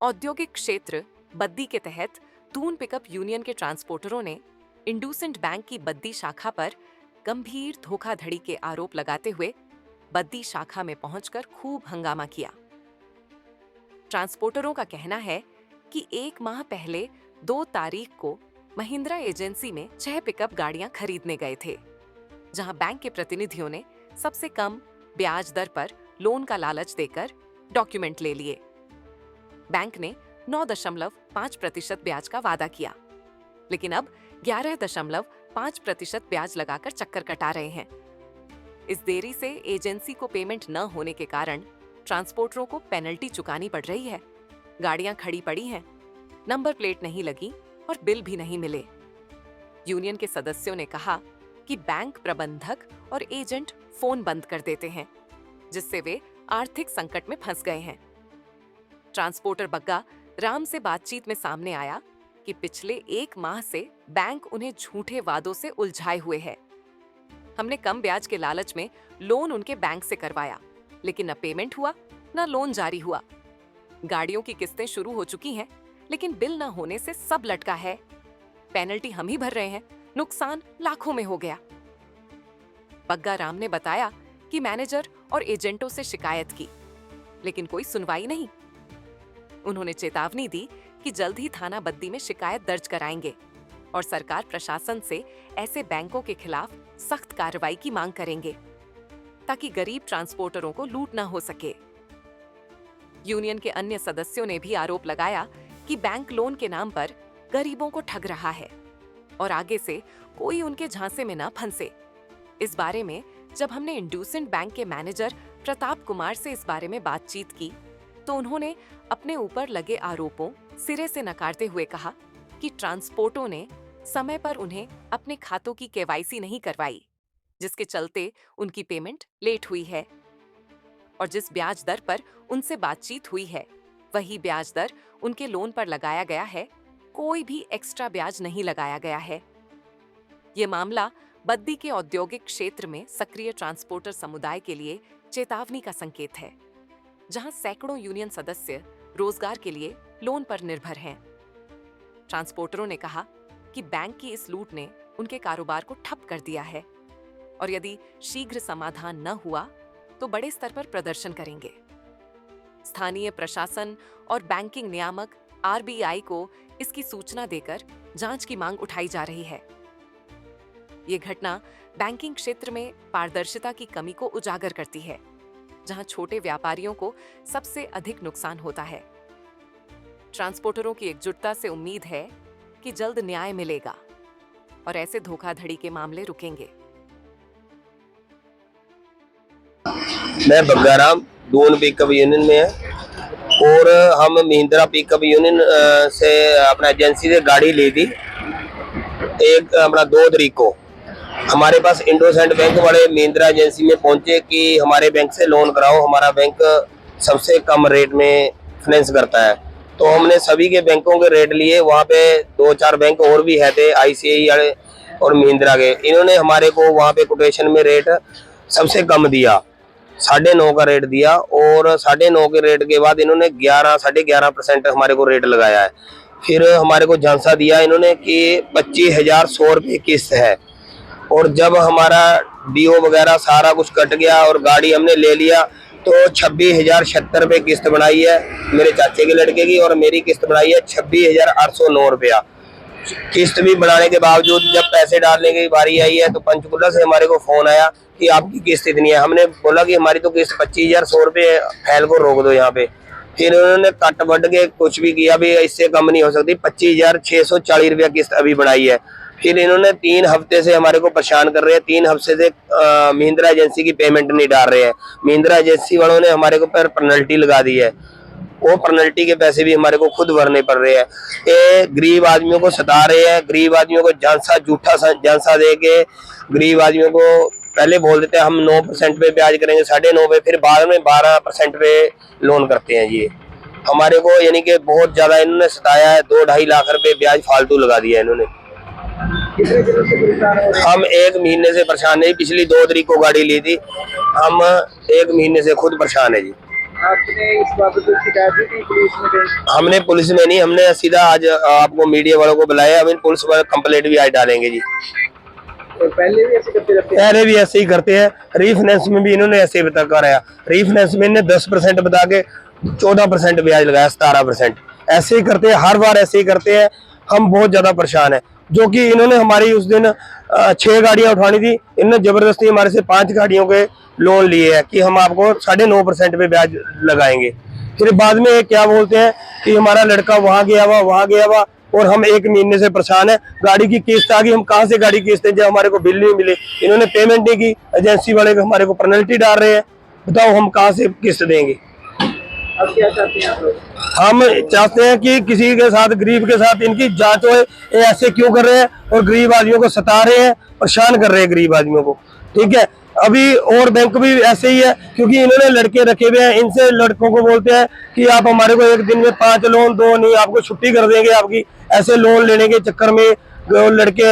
औद्योगिक क्षेत्र बद्दी के तहत दून पिकअप यूनियन के ट्रांसपोर्टरों ने इंडूसेंट बैंक की बद्दी शाखा पर गंभीर धोखाधड़ी के आरोप लगाते हुए बद्दी शाखा में पहुंचकर खूब हंगामा किया। ट्रांसपोर्टरों का कहना है कि 1 माह पहले 2 तारीख को महिंद्रा एजेंसी में 6 पिकअप गाड़ियां खरीदने गए थे, जहां बैंक के प्रतिनिधियों ने सबसे कम ब्याज दर पर लोन का लालच देकर डॉक्यूमेंट ले लिए। बैंक ने 9.5% ब्याज का वादा किया, लेकिन अब 11.5% ब्याज लगाकर चक्कर कटा रहे हैं। इस देरी से एजेंसी को पेमेंट न होने के कारण ट्रांसपोर्टरों को पेनल्टी चुकानी पड़ रही है। गाड़ियां खड़ी पड़ी हैं, नंबर प्लेट नहीं लगी और बिल भी नहीं मिले। यूनियन के सदस्यों ने कहा कि बैंक प्रबंधक और एजेंट फोन बंद कर देते हैं, जिससे वे आर्थिक संकट में फंस गए हैं। ट्रांसपोर्टर बग्गा राम से बातचीत में सामने आया कि पिछले 1 माह से बैंक उन्हें झूठे वादों से उलझाए हुए है। हमने कम ब्याज के लालच में लोन उनके बैंक से करवाया, लेकिन न पेमेंट हुआ न लोन जारी हुआ। गाड़ियों की किस्तें शुरू हो चुकी हैं, लेकिन बिल न होने से सब लटका है। पेनल्टी हम ही भर रहे हैं, नुकसान लाखों में हो गया। बग्गा राम ने बताया कि मैनेजर और एजेंटों से शिकायत की, लेकिन कोई सुनवाई नहीं। उन्होंने चेतावनी दी कि जल्द ही थाना बद्दी में शिकायत दर्ज कराएंगे और सरकार प्रशासन से ऐसे बैंकों के खिलाफ सख्त कार्रवाई की मांग करेंगे, ताकि गरीब ट्रांसपोर्टरों को लूट न हो सके। यूनियन के अन्य सदस्यों ने भी आरोप लगाया कि बैंक लोन के नाम पर गरीबों को ठग रहा है और आगे से कोई उनके झांसे में न फंसे। इस बारे में जब हमने इंडूसेंट बैंक के मैनेजर प्रताप कुमार से इस बारे में बातचीत की, तो उन्होंने अपने ऊपर लगे आरोपों सिरे से नकारते हुए कहा कि ट्रांसपोर्टरों ने समय पर उन्हें अपने खातों की केवाईसी नहीं करवाई, जिसके चलते उनकी पेमेंट लेट हुई है। और जिस ब्याज दर पर उनसे बातचीत हुई है, वही ब्याज दर उनके लोन पर लगाया गया है, कोई भी एक्स्ट्रा ब्याज नहीं लगाया गया है। ये मामला बद्दी के औद्योगिक क्षेत्र में सक्रिय ट्रांसपोर्टर समुदाय के लिए चेतावनी का संकेत है, जहां सैकड़ों यूनियन सदस्य रोजगार के लिए लोन पर निर्भर हैं। ट्रांसपोर्टरों ने कहा कि बैंक की इस लूट ने उनके कारोबार को ठप कर दिया है और यदि शीघ्र समाधान न हुआ तो बड़े स्तर पर प्रदर्शन करेंगे। स्थानीय प्रशासन और बैंकिंग नियामक आरबीआई को इसकी सूचना देकर जांच की मांग उठाई जा रही है। ये घटना बैंकिंग क्षेत्र में पारदर्शिता की कमी को उजागर करती है, जहां छोटे व्यापारियों को सबसे अधिक नुकसान होता है। ट्रांसपोर्टरों की एकजुटता से उम्मीद है कि जल्द न्याय मिलेगा और ऐसे धोखाधड़ी के मामले रुकेंगे। मैं बग्गा राम दून पिकअप यूनियन में है और हम महिंद्रा पिकअप यूनियन से अपना एजेंसी से गाड़ी ली थी। एक अपना 2 तारीख को हमारे पास इंडोसेंट बैंक वाले महिंद्रा एजेंसी में पहुंचे कि हमारे बैंक से लोन कराओ, हमारा बैंक सबसे कम रेट में फाइनेंस करता है। तो हमने सभी के बैंकों के रेट लिए। वहाँ पे 2-4 बैंक और भी है थे, आईसीआई और महिंद्रा के। इन्होंने हमारे को वहाँ पे कोटेशन में रेट सबसे कम दिया, 9.5 का रेट दिया और 9.5 के रेट के बाद इन्होंने 11.5% हमारे को रेट लगाया है। फिर हमारे को झांसा दिया इन्होंने कि 25,100 रुपये किस्त है। और जब हमारा डीओ वगैरह सारा कुछ कट गया और गाड़ी हमने ले लिया तो 26,076 रुपये किस्त बनाई है मेरे चाचे के लड़के की, और मेरी किस्त बनाई है 26,809 रुपया। किस्त भी बनाने के बावजूद जब पैसे डालने की बारी आई है तो पंचकुला से हमारे को फोन आया कि आपकी किस्त इतनी है। हमने बोला कि हमारी तो किस्त 25,100 रुपये है, फैल को रोक दो यहाँ पे। फिर उन्होंने कट बढ़ के कुछ भी किया, भी इससे कम नहीं हो सकती। 25,640 रुपया किस्त अभी बनाई है। फिर इन्होंने 3 हफ्ते से हमारे को परेशान कर रहे हैं। 3 हफ्ते से महिंद्रा एजेंसी की पेमेंट नहीं डाल रहे हैं। महिंद्रा एजेंसी वालों ने हमारे को पर पेनल्टी लगा दी है। वो पेनल्टी के पैसे भी हमारे को खुद भरने पड़ रहे हैं। ये गरीब आदमियों को सता रहे हैं। गरीब आदमियों को झूठा झांसा दे के गरीब आदमियों को पहले बोल देते हैं हम 9% पे ब्याज करेंगे, 9.5 पे, फिर बाद में 12% पे लोन करते हैं। ये हमारे को यानी कि बहुत ज्यादा इन्होंने सताया है। 2-2.5 लाख रुपए ब्याज फालतू लगा दिया इन्होंने। हम 1 महीने से परेशान है। पिछली 2 तारीख को गाड़ी ली थी। हम 1 महीने से खुद परेशान है जी। आपने इस बाबत कोई शिकायत दी थी पुलिस में कहीं? हमने पुलिस में नहीं, हमने सीधा आज आपको मीडिया वालों को बुलाया। हम इन पुलिस वाले कंप्लेंट भी आज डालेंगे जी। और पहले भी ऐसे करते रहते हैं? पहले भी ऐसे ही करते हैं, रीफाइनेंस में भी इन्होंने ऐसे ही बता कराया। रीफाइनेंस में इन्होंने 10% बता के 14% ब्याज लगाया, 17%। ऐसे ही करते हैं, हर बार ऐसे ही करते हैं। हम बहुत ज्यादा परेशान है, जो कि इन्होंने हमारी उस दिन 6 गाड़ियां उठानी थी, इन्होंने जबरदस्ती हमारे से 5 गाड़ियों के लोन लिए हैं कि हम आपको 9.5% पे ब्याज लगाएंगे। फिर बाद में ये क्या बोलते हैं कि हमारा लड़का वहां गया हुआ, और हम 1 महीने से परेशान है। गाड़ी की किस्त आ गई, हम कहाँ से गाड़ी की किस्त है जब हमारे को बिल नहीं मिले, इन्होंने पेमेंट नहीं की, एजेंसी वाले को हमारे को पेनल्टी डाल रहे हैं। बताओ हम कहाँ से किस्त देंगे? अब क्या चाहते हैं आप लोग? हम चाहते हैं कि किसी के साथ, गरीब के साथ इनकी जांच हो, ये ऐसे क्यों कर रहे हैं और गरीब आदमियों को सता रहे हैं, परेशान कर रहे हैं गरीब आदमियों को। ठीक है, अभी और बैंक भी ऐसे ही है, क्योंकि इन्होंने लड़के रखे हुए हैं। इनसे लड़कों को बोलते हैं कि आप हमारे को एक दिन में 5 लोन दो, नहीं आपको छुट्टी कर देंगे आपकी। ऐसे लोन लेने के चक्कर में लड़के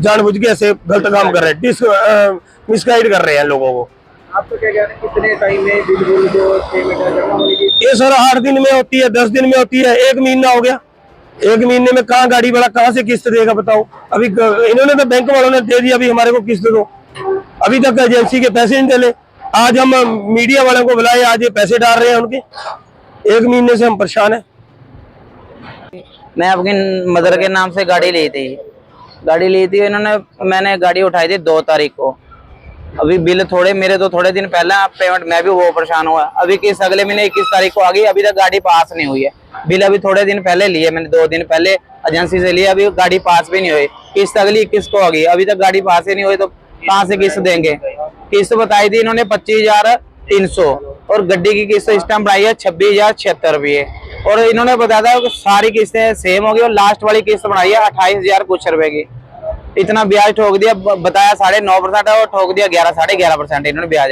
जानबूझ के ऐसे गलत काम कर रहे हैं, मिसगाइड कर रहे हैं लोगों को। आप तो क्या कह रहे हैं कितने टाइम में बिल जो पेमेंट जमा होगी? ये सर 8 दिन में होती है, 10 दिन में होती है, 1 महीना हो गया। 1 महीने में कहाँ गाड़ी वाला कहाँ से किस्त देगा बताओ? अभी इन्होंने तो बैंक वालों ने दे दिया, अभी हमारे को किस्त दो। अभी तक एजेंसी के पैसे नहीं डले। आज हम मीडिया वालों को बुलाए, आज ये पैसे डाल रहे हैं उनके। 1 महीने से हम परेशान है। मैं अपनी मदर के नाम से गाड़ी ली थी इन्होंने। मैंने गाड़ी उठाई थी 2 तारीख को। अभी बिल मेरे तो थोड़े दिन पहले पेमेंट, मैं भी वो परेशान हुआ। अभी किस अगले महीने 21 तारीख को आ गई, अभी तक गाड़ी पास नहीं हुई है। बिल अभी थोड़े दिन पहले लिए मैंने, 2 दिन पहले एजेंसी से लिया, अभी गाड़ी पास भी नहीं हुई। किस्त अगली 21 को आ गई, अभी तक गाड़ी पास ही नहीं हुई, तो कहाँ से किस्त देंगे? किस्त बताई थी इन्होंने 25,300, और गड्डी की किस्त इस टाइम बढ़ाई है 26,076 रुपये। और इन्होंने बताया था कि सारी किस्तें सेम होगी, और लास्ट वाली किस्त बढ़ाई है 28,000 कुछ रुपए की। इतना ब्याज ठोक दिया, बताया 9.5% और ठोक दिया 11.5% इन्होंने ब्याज।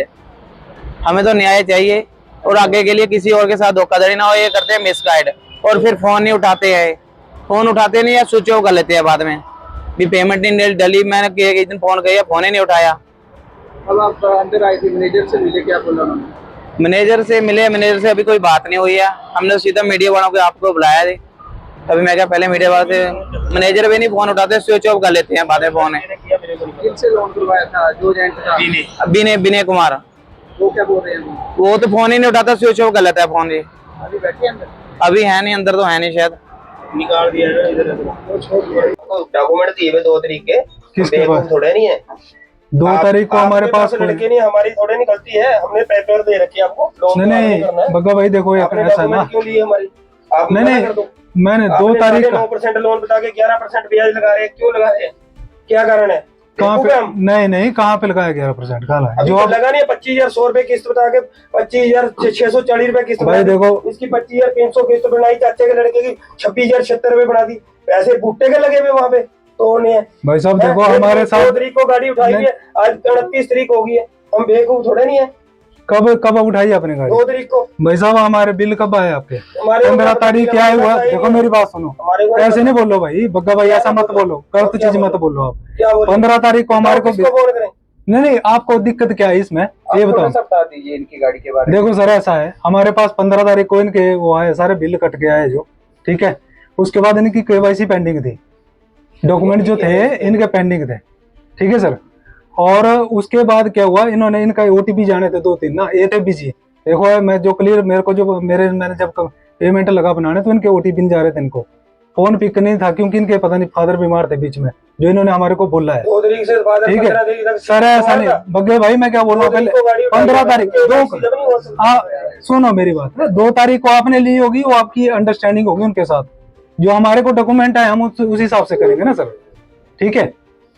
हमें तो न्याय चाहिए, और आगे के लिए किसी और के साथ धोखाधड़ी ना हो। ये करते हैं मिसगाइड, और फिर फोन नहीं उठाते हैं, फोन उठाते नहीं है, स्विच ऑफ कर लेते हैं बाद में। भी पेमेंट नहीं डली, मैंने एक दिन फोन किया, फोन ही नहीं उठाया। अब आप अंदर आए थे, मैनेजर से मिले, क्या बोला उन्होंने? मैनेजर से मिले, मैनेजर से अभी कोई बात नहीं हुई है। हमने सीधा मीडिया वालों को आपको बुलाया थे। अभी मैं क्या पहले मीडिया वाले से, मैनेजर भी नहीं फोन उठाते, स्विच ऑफ कर लेते हैं, बाद में फोन है। किनसे लोन करवाया था जो एजेंट था? विनय कुमार। वो क्या बोल रहे हैं? वो तो फोन ही नहीं उठाता, स्विच ऑफ कर लेता है फोन जी। अभी बैठे अंदर? अभी है नहीं, अंदर तो है नहीं, शायद निकाल दिया है इधर। डॉक्यूमेंट दिए हुए 2 तारीख के, किसके पास? थोड़े नहीं है। 2 तारीख को हमारे पास लड़के नहीं, हमारी थोड़े नहीं गलती है, हमने पेपर दे रखे आपको। नहीं बग्गा भाई देखो, ये ऐसा है ना, क्यों लिए हमारी? आप नहीं मैंने 2 तारीख का 9% लोन बता के 11% ब्याज लगा रहे हैं, क्यों लगा रहे हैं? क्या कारण है? कहाँ पे? नहीं कहाँ पे लगाया 11%? कहाँ है जो लगा नहीं है? 25,100 रुपए किस्त बता के 25,640 रुपए किस्त भाई देखो, इसकी 25,300 किस्त बनाई, चाचे के लड़के की 26,076 रुपए बना दी। पैसे भुट्टे के लगे हुए वहाँ पे तोड़ने हैं। भाई साहब देखो, हमारे 2 साथ तारीख को गाड़ी उठाई है, आज 29 तारीख हो गई है। हम बेवकूफ थोड़े नहीं है। कब उठाई आपने गाड़ी? 2 तारीख को। भाई साहब हमारे बिल कब आए आपके? 15 को तारीख क्या हुआ? देखो मेरी बात सुनो, हमारे को ऐसे नहीं बोलो भाई बग्गा भाई, ऐसा मत बोलो, गलत चीज मत बोलो आप। क्या बोल रहे हैं? 15 तारीख को हमारे को किसको फोन करें? नहीं आपको दिक्कत क्या है इसमें, ये बताओ। बता दीजिए इनकी गाड़ी के बारे में। देखो सर, ऐसा है, हमारे पास 15 तारीख को इनके वो आए, सारे बिल कट के आए जो, ठीक है। उसके बाद इनकी केवाईसी पेंडिंग थी, डॉक्यूमेंट जो थे इनके पेंडिंग थे, ठीक है सर। और उसके बाद क्या हुआ, इन्होंने इनका ओटीपी जाने थे 2-3 ना, ये थे बिजी। देखो मैं जो क्लियर, मेरे को जो मैंने जब पेमेंट लगा बनाने तो इनके ओटीपी नहीं जा रहे थे, इनको फोन पिक नहीं था, क्योंकि इनके पता नहीं फादर बीमार थे बीच में, जो इन्होंने हमारे को बोला है। 2 तारीख से बाद ठीक है सर, ऐसा नहीं बग्गे भाई, मैं क्या बोल रहा हूँ पहले 15 तारीख सुनो मेरी बात, 2 तारीख को आपने ली होगी, वो आपकी अंडरस्टैंडिंग होगी उनके साथ। जो हमारे को डॉक्यूमेंट है हम उस हिसाब से करेंगे ना सर, ठीक है।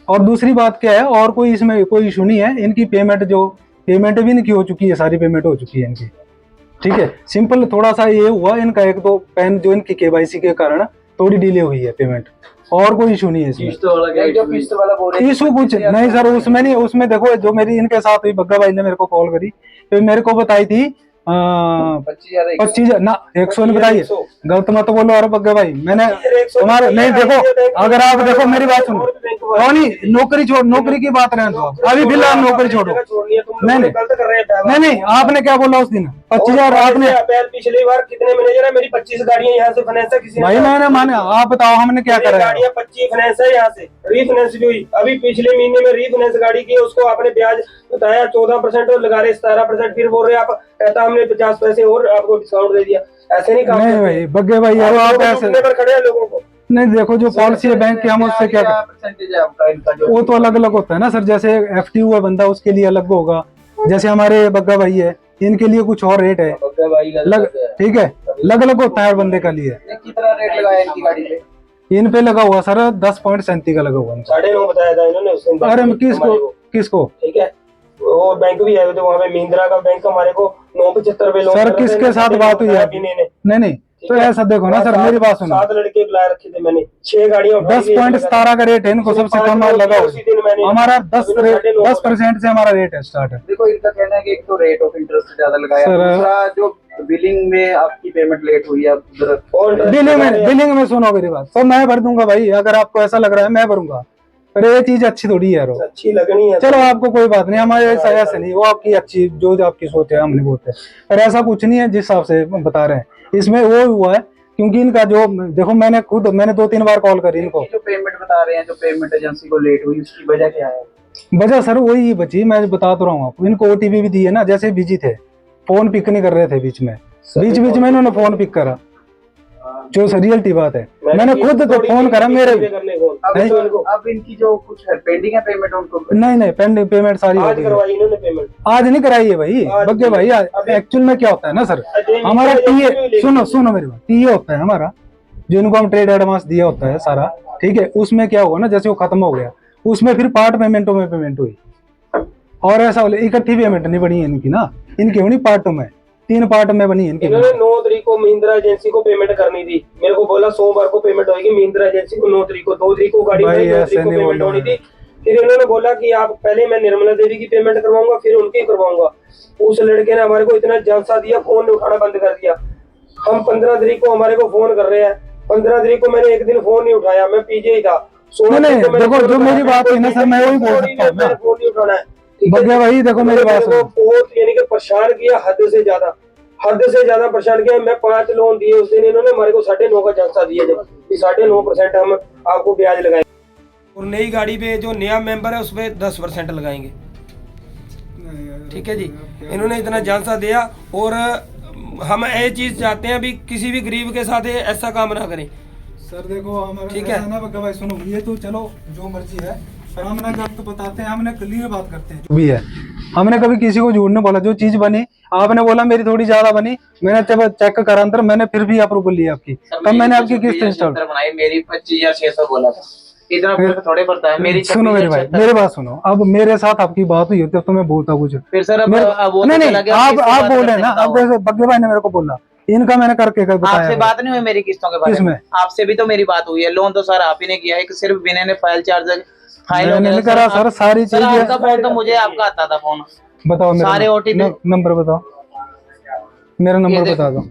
और दूसरी बात क्या है, और कोई इसमें कोई इशू नहीं है। इनकी पेमेंट भी इनकी हो चुकी है, सारी पेमेंट हो चुकी है इनकी, ठीक है। सिंपल थोड़ा सा ये हुआ इनका 1-2 पैन जो इनकी केवाईसी के कारण थोड़ी डिले हुई है पेमेंट, और कोई इशू नहीं है इसमें। इशू कुछ नहीं सर, उसमें नहीं, उसमें देखो जो मेरी इनके साथ हुई, बग्गा भाई ने मेरे को कॉल करी तो मेरे को बताई थी 25,000 ना, 100 ने बताई है, गलत मत बोलो। और बग्गा भाई मैंने तुम्हारे नहीं देखो, अगर आप देखो मेरी बात सुनो, नहीं नौकरी छोड़, नौकरी की बात रहने दो, अभी फिलहाल नौकरी छोड़ो। नहीं गलत कर रहे हैं ड्राइवर। नहीं आपने क्या बोला उस दिन 25,000 आपने? पिछली बार कितने मैनेजर है, मेरी 25 गाड़ियां यहाँ से फाइनेंस है, किसी भाई मैंने माने, आप बताओ हमने क्या करा है? गाड़ियां 25 फाइनेंस है, यहाँ से रीफाइनेंस भी हुई। अभी पिछले महीने में रीफाइनेंस गाड़ी की, उसको आपने ब्याज बताया 14% और लगा रहे 17%, फिर बोल रहे आप कहता हमने 50 पैसे और आपको डिस्काउंट दे दिया। ऐसे नहीं काम नहीं भाई बग्गे भाई, अब आप ऐसे पर खड़े हैं लोगों को। नहीं देखो, जो पॉलिसी है बैंक की, हम उससे क्या परसेंटेज है आपका इनका जो? वो तो अलग अलग होता है ना सर, जैसे एफटी हुआ बंदा उसके लिए अलग होगा, जैसे हमारे बग्गा भाई है इनके लिए कुछ और रेट है, ठीक है, अलग अलग होता है हर बंदे का लिए। कितना रेट लगाया इनकी गाड़ी पे? इन पे लगा हुआ सर 10.37 का लगा हुआ। 9.5 बताया था इन्होंने उस दिन। अरे किसको ठीक है, वो बैंक भी है तो वहाँ पे महिंद्रा का बैंक हमारे को 9.75 पे लोन सर किसके साथ बात हुई है? नहीं तो ऐसा देखो ना सर, मेरी बात सुनो, 7 लड़के बुलाए रखे थे मैंने, 6 गाड़ियां 10.17 का रेट है इनको, सबसे कम लगा हुआ हमारा 10% से हमारा रेट है स्टार्ट है। देखो इनका कहना है कि एक तो रेट ऑफ इंटरेस्ट ज्यादा लगाया, दूसरा जो बिलिंग में आपकी पेमेंट लेट हुई है। बिलिंग में सुनो मेरी बात, तो मैं भर दूंगा भाई, अगर आपको ऐसा लग रहा है मैं भरूंगा, पर ये चीज अच्छी थोड़ी है, अच्छी लगनी है। चलो आपको कोई बात नहीं, हमारे ऐसे नहीं, वो आपकी अच्छी जो आपकी सोच है हमने बोलते हैं, पर ऐसा कुछ नहीं है जिस हिसाब से बता रहे हैं। इसमें वो हुआ है क्योंकि इनका जो देखो, मैंने 2-3 बार कॉल करी इनको। जो पेमेंट बता रहे हैं, जो पेमेंट एजेंसी को लेट हुई, उसकी वजह क्या है? वजह सर वही बची, मैं बता तो रहा हूँ आपको, इनको ओटीपी भी दी है ना, जैसे बिजी थे, फोन पिक नहीं कर रहे थे बीच में इन्होंने फोन पिक करा, जो रियलिटी बात है, मैंने खुद तो फोन करा मेरे। अब इनकी जो कुछ है पेंडिंग है पेमेंट उनको? नहीं पेंडिंग पेमेंट सारी आज करवाई इन्होंने पेमेंट? आज नहीं कराई है भाई बग्गे भाई, एक्चुअल में क्या होता है ना सर, हमारा टीए सुनो मेरी बात, टीए होता है हमारा, जो इनको हम ट्रेड एडवांस दिया होता है सारा, ठीक है, उसमें क्या हुआ ना, जैसे वो खत्म हो गया उसमें फिर पार्ट पेमेंटों में पेमेंट हुई, और ऐसा बोले इकट्ठी पेमेंट नहीं बनी है इनकी ना, इनकी होनी पार्टों में, 3 पार्ट में बनी है इनकी। इन्होंने 9 तारीख को महिंद्रा एजेंसी को पेमेंट करनी थी, मेरे को बोला सोमवार को पेमेंट होगी महिंद्रा एजेंसी को, 9 तारीख को, 2 तारीख को गाड़ी 2 तारीख को पेमेंट होनी थी। फिर इन्होंने बोला कि आप पहले मैं निर्मला देवी की पेमेंट करवाऊंगा फिर उनकी करवाऊंगा। उस लड़के ने हमारे को इतना झांसा दिया, फोन नहीं उठाना बंद कर दिया। हम 15 तारीख को हमारे को फोन कर रहे हैं, 15 तारीख को मैंने एक दिन फोन नहीं उठाया, मैं पीजे ही था। नहीं देखो, जो मेरी बात हुई ना सर, मैं वही बोल सकता हूँ ना, फोन नहीं उठाना है बग्गे भाई देखो मेरी बात सुनो, बहुत यानी कि परेशान किया, हद से ज्यादा परेशान किया। मैं 5 लोन दिए उस दिन, इन्होंने हमारे को 9.5 का झांसा दिया, जब 9.5% हम आपको ब्याज लगाएंगे और नई गाड़ी पे जो नया मेंबर है उस पर 10% लगाएंगे। ठीक है जी, इन्होंने इतना झांसा दिया और हम ये चीज चाहते हैं अभी किसी भी गरीब के साथ ऐसा काम ना करें। सर देखो हमारा ठीक है ना बग्गा भाई, सुनो ये तो चलो जो मर्जी है, पर हमने गलत तो बताते हैं, हमने क्लियर बात करते हैं जो भी है, हमने कभी किसी को झूठ नहीं बोला। जो चीज बनी आपने बोला मेरी थोड़ी ज्यादा बनी, मैंने चेक करा अंदर, मैंने फिर भी अप्रूवल लिया आपकी, तब मैंने आपकी किस्त इंस्टॉल बनाई, मेरी 25,600 बोला था, इतना फर्क थोड़े पड़ता है। मेरी सुनो मेरे भाई, मेरी बात सुनो, अब मेरे साथ आपकी बात हुई होती है तो मैं बोलता कुछ, फिर सर अब वो नहीं आप बोले ना, अब बग्गे भाई ने मेरे को बोला, इनका मैंने करके बताया। आपसे बात नहीं हुई मेरी किस्तों के बारे में? आपसे भी तो मेरी बात हुई है, लोन तो सर आप ही ने किया है, सिर्फ विनय ने फाइल चार्ज नहीं करा सर, सारी चीजें। आपका फोन तो मुझे आपका आता था फोन, बताओ सारे ओटीपी नंबर बताओ, मेरा नंबर बता दो।